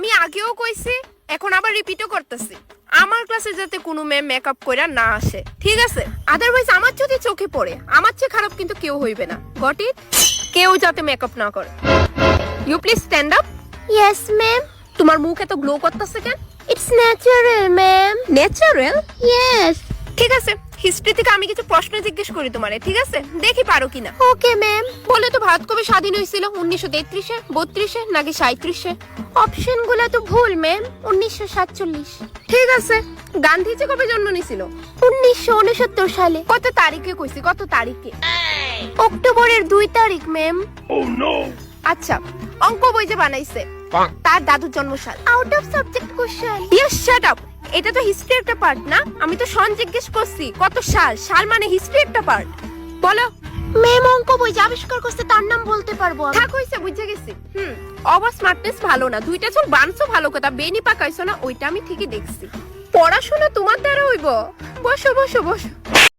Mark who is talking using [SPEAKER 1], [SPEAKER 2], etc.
[SPEAKER 1] আমি আগেও কইছি, এখন আবার রিপিটও করতেছি, আমার ক্লাসে যাতে কোনো ম্যাম মেকআপ কইরা না আসে, ঠিক আছে? আদারওয়াইজ আমার যদি চোখে পড়ে, আমার চেয়ে খারাপ কিন্তু কেউ হইবে না, গট ইট? কেউ যাতে মেকআপ না করে। You please stand up.
[SPEAKER 2] Yes ma'am.
[SPEAKER 1] তোমার মুখ এত গ্লো করতেছে কেন?
[SPEAKER 2] It's natural ma'am.
[SPEAKER 1] Natural?
[SPEAKER 2] Yes.
[SPEAKER 1] ঠিক আছে, হিস্ট্রি থেকে আমি কিছু প্রশ্ন জিজ্ঞেস করি তোমারে, ঠিক আছে? দেখি পারো কিনা।
[SPEAKER 2] Okay ma'am.
[SPEAKER 1] বলে তো ভারত কবে স্বাধীন হয়েছিল? 1933-এ, 32-এ নাকি 37-এ?
[SPEAKER 2] অপশনগুলো তো ভুল ম্যাম। 1947।
[SPEAKER 1] ঠিক আছে, গান্ধীজি কবে জন্ম নিয়েছিল?
[SPEAKER 2] 1969 সালে।
[SPEAKER 1] কত তারিখে কইছি, কত তারিখে?
[SPEAKER 2] অক্টোবরের 2 তারিখ ম্যাম।
[SPEAKER 1] আচ্ছা, অঙ্ক বই যে বানাইছে তার দাদুর জন্মসাল।
[SPEAKER 2] Out of subject question.
[SPEAKER 1] Yes, shut up. এটা তো হিস্ট্রি একটা পার্ট না? আমি তো সন জিজ্ঞেস করছি কত সাল। সাল মানে হিস্ট্রি একটা পার্ট। বলো।
[SPEAKER 2] ম্যাম অঙ্ক বই যে আবিষ্কার করছে তার নাম বলতে পারবো আমি।
[SPEAKER 1] থাক হইছে, বুঝে গেছি। ওভার স্মার্টনেস ভালো না। দুইটা চুল বানছো ভালো কথা, বেনি পাকাইছো না, ওইটা আমি ঠিকই দেখছি। পড়াশোনা তোমার দ্বারা হইব? বসো বসো বসো।